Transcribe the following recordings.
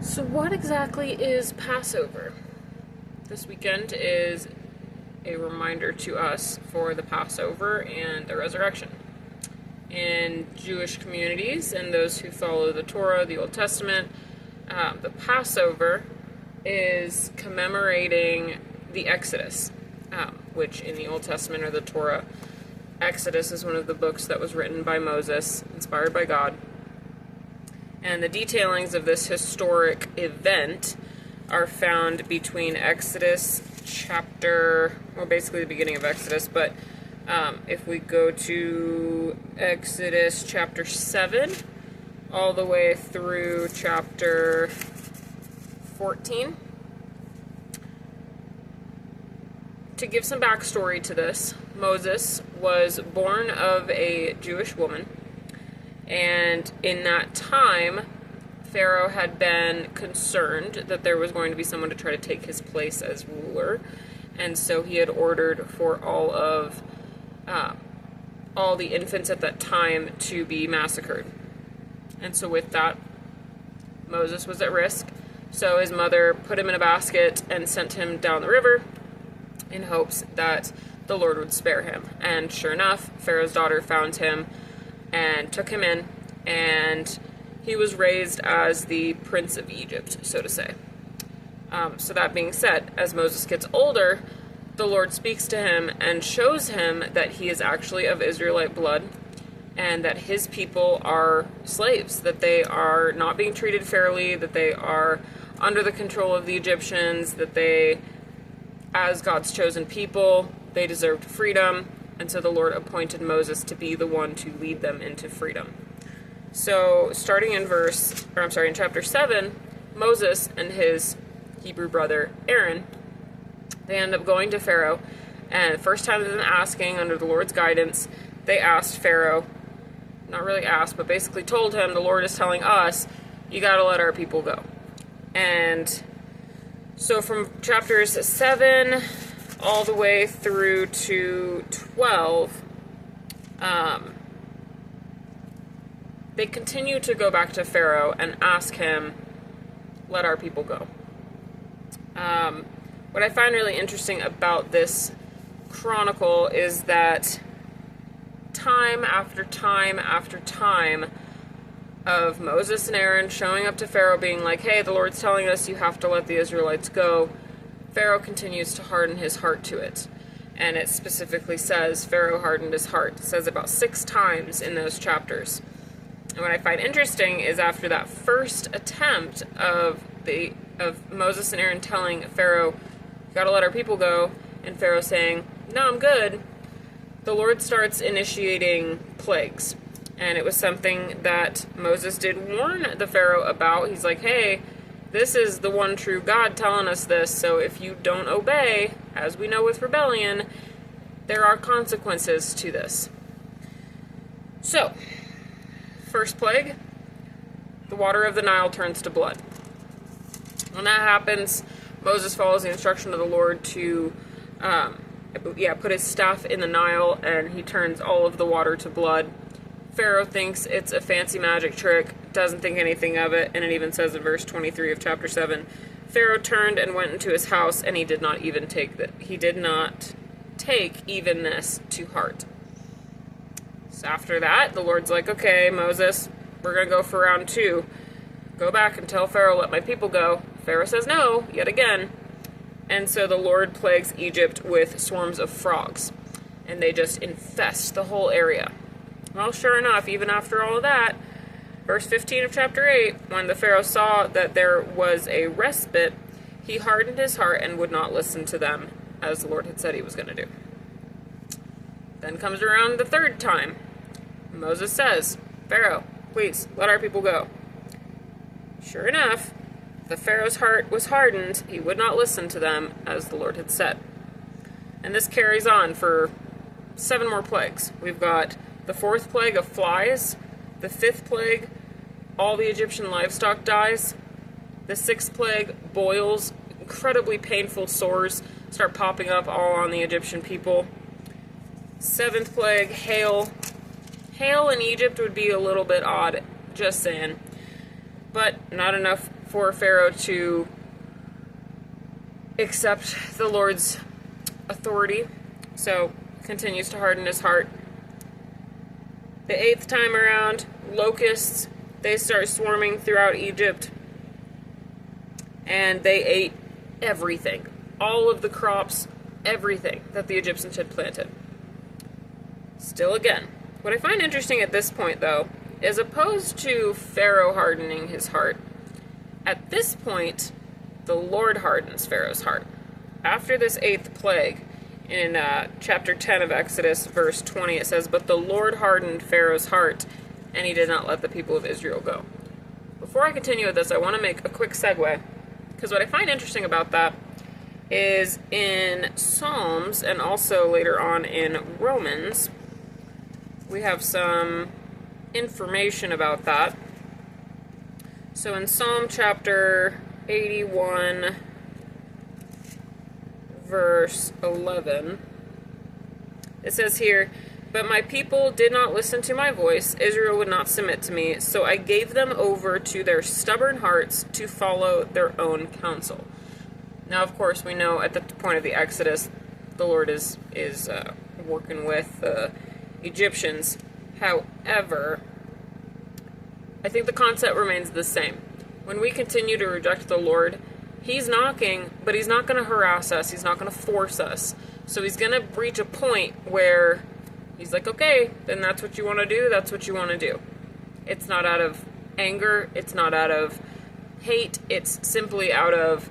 So what exactly is Passover? This weekend is a reminder to us for the Passover and the resurrection. In Jewish communities and those who follow the Torah, the Old Testament, the Passover is commemorating the Exodus, which in the Old Testament or the Torah, Exodus is one of the books that was written by Moses, inspired by God. And the detailings of this historic event are found between Exodus basically the beginning of Exodus, but if we go to Exodus chapter 7, all the way through chapter 14. To give some backstory to this, Moses was born of a Jewish woman, and in that time, Pharaoh had been concerned that there was going to be someone to try to take his place as ruler, and so he had ordered for all the infants at that time to be massacred. And so with that, Moses was at risk, so his mother put him in a basket and sent him down the river in hopes that the Lord would spare him. And sure enough, Pharaoh's daughter found him and took him in, and he was raised as the Prince of Egypt, so to say. So that being said, as Moses gets older, the Lord speaks to him and shows him that he is actually of Israelite blood, and that his people are slaves, that they are not being treated fairly, that they are under the control of the Egyptians, that they, as God's chosen people, they deserved freedom, and so the Lord appointed Moses to be the one to lead them into freedom. So, starting in chapter 7, Moses and his Hebrew brother Aaron, they end up going to Pharaoh, and the first time them asking under the Lord's guidance, they asked Pharaoh, not really asked, but basically told him, the Lord is telling us, you gotta let our people go. And so from chapters 7 all the way through to 12, they continue to go back to Pharaoh and ask him, let our people go. What I find really interesting about this chronicle is that time after time after time of Moses and Aaron showing up to Pharaoh being like, hey, the Lord's telling us you have to let the Israelites go, Pharaoh continues to harden his heart to it. And it specifically says Pharaoh hardened his heart. It says about 6 times in those chapters. And what I find interesting is after that first attempt of Moses and Aaron telling Pharaoh, you gotta let our people go, and Pharaoh saying, no, I'm good, the Lord starts initiating plagues. And it was something that Moses did warn the Pharaoh about. He's like, hey, this is the one true God telling us this, so if you don't obey, as we know with rebellion, there are consequences to this. So, first plague, the water of the Nile turns to blood. When that happens, Moses follows the instruction of the Lord to put his staff in the Nile, and he turns all of the water to blood. Pharaoh thinks it's a fancy magic trick, doesn't think anything of it, and it even says in verse 23 of chapter 7, Pharaoh turned and went into his house, and he did not take even this to heart. So after that, the Lord's like, okay, Moses, we're going to go for round 2. Go back and tell Pharaoh, let my people go. Pharaoh says no, yet again. And so the Lord plagues Egypt with swarms of frogs, and they just infest the whole area. Well, sure enough, even after all of that, verse 15 of chapter 8, when the Pharaoh saw that there was a respite, he hardened his heart and would not listen to them, as the Lord had said he was going to do. Then comes around the 3rd time. Moses says, Pharaoh, please, let our people go. Sure enough, the Pharaoh's heart was hardened. He would not listen to them, as the Lord had said. And this carries on for 7 more plagues. We've got the 4th plague of flies, the 5th plague, all the Egyptian livestock dies, the 6th plague, boils, incredibly painful sores start popping up all on the Egyptian people. 7th plague, hail. Hail in Egypt would be a little bit odd, just saying. But not enough for Pharaoh to accept the Lord's authority. So continues to harden his heart. The 8th time around, locusts, they start swarming throughout Egypt, and they ate everything. All of the crops, everything that the Egyptians had planted. Still again, what I find interesting at this point, though, is opposed to Pharaoh hardening his heart, at this point, the Lord hardens Pharaoh's heart. After this 8th plague, in chapter 10 of Exodus, verse 20, it says, "But the Lord hardened Pharaoh's heart, and he did not let the people of Israel go." Before I continue with this, I want to make a quick segue, because what I find interesting about that is in Psalms, and also later on in Romans, we have some information about that. So in Psalm chapter 81, verse 11, it says here, "But my people did not listen to my voice, Israel would not submit to me, so I gave them over to their stubborn hearts to follow their own counsel." Now, of course, we know at the point of the Exodus, the Lord is working with the Egyptians. However, I think the concept remains the same. When we continue to reject the Lord, he's knocking, but he's not going to harass us. He's not going to force us. So he's going to reach a point where he's like, okay, then that's what you want to do. That's what you want to do. It's not out of anger. It's not out of hate. It's simply out of,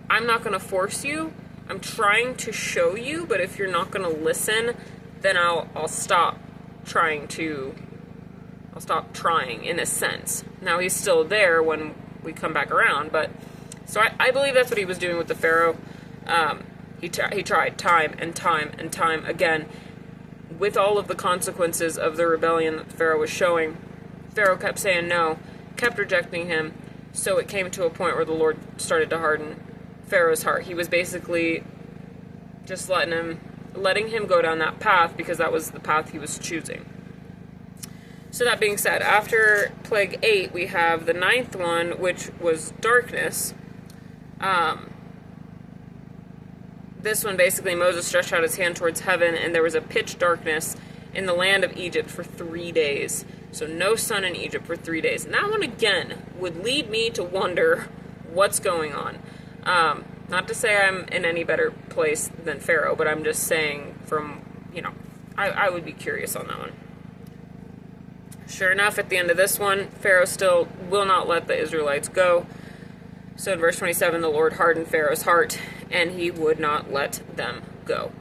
I'm not going to force you. I'm trying to show you, but if you're not going to listen, then I'll stop trying in a sense. Now he's still there when we come back around, but so I believe that's what he was doing with the Pharaoh. He tried time and time and time again, with all of the consequences of the rebellion that Pharaoh was showing. Pharaoh kept saying no, kept rejecting him, so it came to a point where the Lord started to harden Pharaoh's heart. He was basically just letting him go down that path, because that was the path he was choosing. So that being said, after plague 8, we have the 9th one, which was darkness. This one, basically, Moses stretched out his hand towards heaven, and there was a pitch darkness in the land of Egypt for 3 days. So no sun in Egypt for 3 days. And that one, again, would lead me to wonder what's going on. Not to say I'm in any better place than Pharaoh, but I'm just saying I would be curious on that one. Sure enough, at the end of this one, Pharaoh still will not let the Israelites go. So in verse 27, the Lord hardened Pharaoh's heart, and he would not let them go.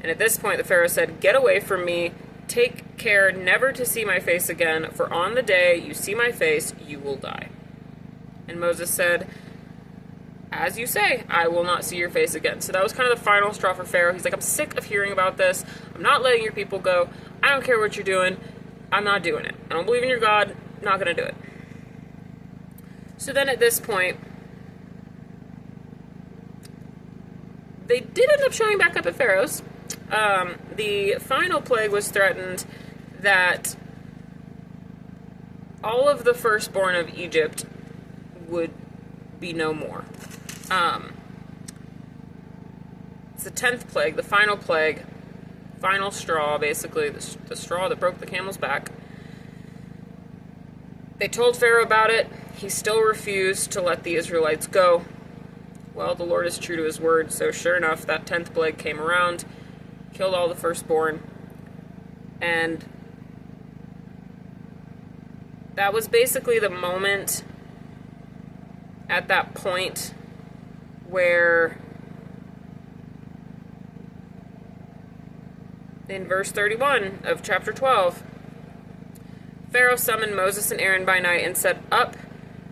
And at this point, the Pharaoh said, "Get away from me. Take care never to see my face again, for on the day you see my face, you will die." And Moses said, "As you say, I will not see your face again." So that was kind of the final straw for Pharaoh. He's like, I'm sick of hearing about this. I'm not letting your people go. I don't care what you're doing. I'm not doing it. I don't believe in your God. I'm not going to do it. So then at this point, they did end up showing back up at Pharaoh's. The final plague was threatened that all of the firstborn of Egypt would be no more. It's the 10th plague, the final plague, final straw, basically, the straw that broke the camel's back. They told Pharaoh about it. He still refused to let the Israelites go. Well, the Lord is true to his word, so sure enough, that 10th plague came around, killed all the firstborn, and that was basically the moment at that point where in verse 31 of chapter 12, Pharaoh summoned Moses and Aaron by night and said, "Up,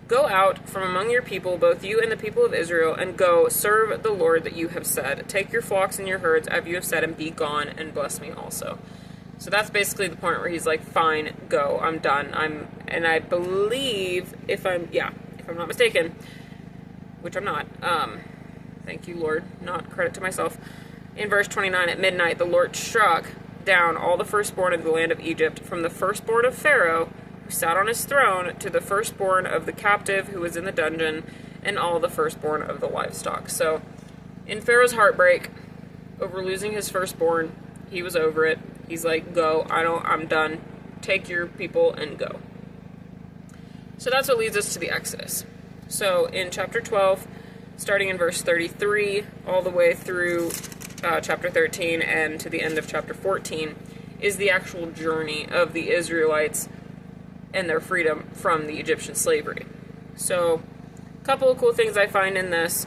go out from among your people, both you and the people of Israel, and go serve the Lord that you have said. Take your flocks and your herds, as you have said, and be gone, and bless me also." So that's basically the point where he's like, fine, go, I'm done. And I believe, if I'm not mistaken, which I'm not, thank you, Lord, not credit to myself. In verse 29, at midnight, the Lord struck down all the firstborn of the land of Egypt, from the firstborn of Pharaoh, who sat on his throne, to the firstborn of the captive who was in the dungeon, and all the firstborn of the livestock. So, in Pharaoh's heartbreak over losing his firstborn, he was over it. He's like, go, I'm done. Take your people and go. So that's what leads us to the Exodus. So in chapter 12, starting in verse 33, all the way through chapter 13 and to the end of chapter 14, is the actual journey of the Israelites and their freedom from the Egyptian slavery. So, a couple of cool things I find in this.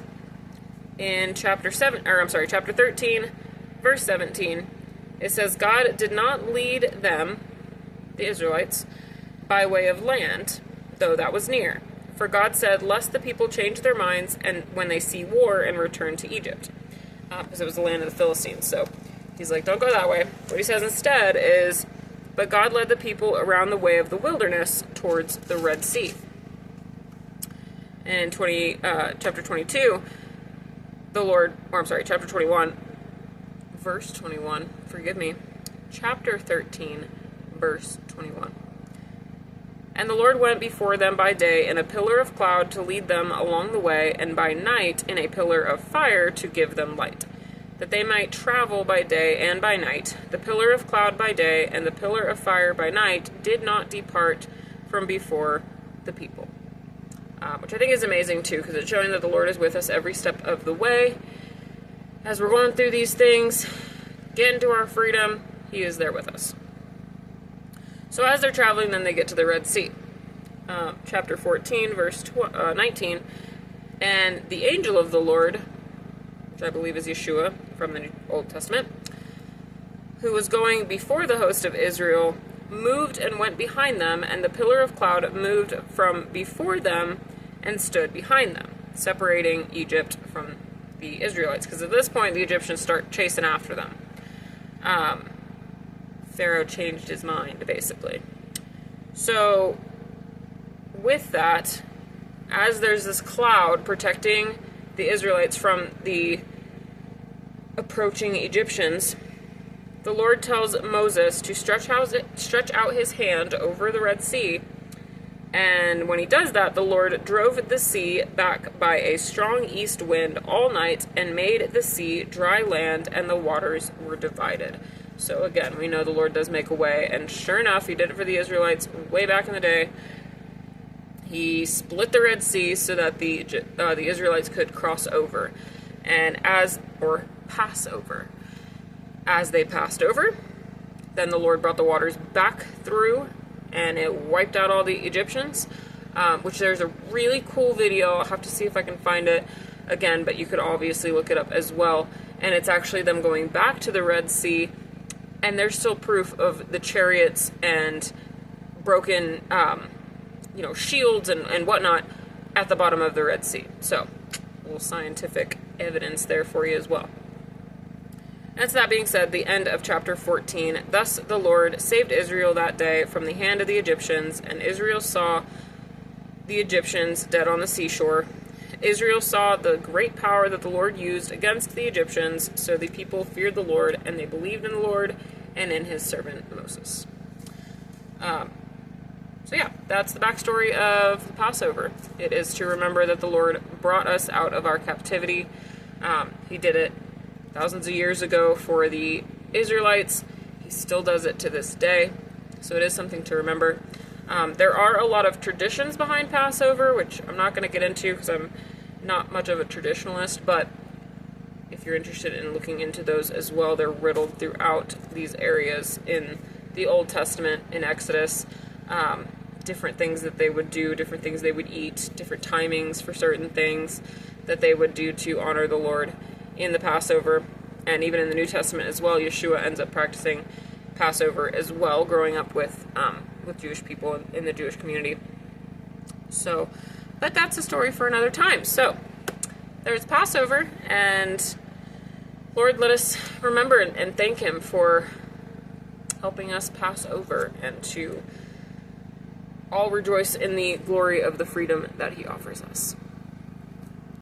In chapter 13, verse 17, it says, God did not lead them, the Israelites, by way of land, though that was near. For God said, lest the people change their minds and when they see war and return to Egypt. Because it was the land of the Philistines. So he's like, don't go that way. What he says instead is, but God led the people around the way of the wilderness towards the Red Sea. And in chapter 22, chapter 21, verse 21, forgive me, chapter 13, verse 21. And the Lord went before them by day in a pillar of cloud to lead them along the way, and by night in a pillar of fire to give them light, that they might travel by day and by night. The pillar of cloud by day and the pillar of fire by night did not depart from before the people. Which I think is amazing too, because it's showing that the Lord is with us every step of the way. As we're going through these things, getting to our freedom, He is there with us. So as they're traveling, then they get to the Red Sea. Chapter 14, verse 19, and the angel of the Lord, which I believe is Yeshua from the Old Testament, who was going before the host of Israel, moved and went behind them, and the pillar of cloud moved from before them and stood behind them, separating Egypt from the Israelites. Because at this point, the Egyptians start chasing after them. Pharaoh changed his mind, basically. So, with that, as there's this cloud protecting the Israelites from the approaching Egyptians, the Lord tells Moses to stretch out his hand over the Red Sea, and when he does that, the Lord drove the sea back by a strong east wind all night and made the sea dry land, and the waters were divided. So again, we know the Lord does make a way, and sure enough, He did it for the Israelites way back in the day. He split the Red Sea so that the Israelites could cross over, pass over. As they passed over, then the Lord brought the waters back through, and it wiped out all the Egyptians, which there's a really cool video. I'll have to see if I can find it again, but you could obviously look it up as well. And it's actually them going back to the Red Sea, and there's still proof of the chariots and broken, shields and whatnot at the bottom of the Red Sea. So, a little scientific evidence there for you as well. And so that being said, the end of chapter 14, thus the Lord saved Israel that day from the hand of the Egyptians, and Israel saw the Egyptians dead on the seashore. Israel saw the great power that the Lord used against the Egyptians, so the people feared the Lord, and they believed in the Lord and in His servant Moses. That's the backstory of the Passover. It is to remember that the Lord brought us out of our captivity. He did it thousands of years ago for the Israelites. He still does it to this day, so it is something to remember. There are a lot of traditions behind Passover, which I'm not going to get into because I'm not much of a traditionalist, but if you're interested in looking into those as well, they're riddled throughout these areas in the Old Testament, in Exodus. Different things that they would do, different things they would eat, different timings for certain things that they would do to honor the Lord in the Passover. And even in the New Testament as well, Yeshua ends up practicing Passover as well, growing up with Jewish people in the Jewish community. So, but that's a story for another time. So, there's Passover, and Lord, let us remember and thank Him for helping us pass over, and to all rejoice in the glory of the freedom that He offers us.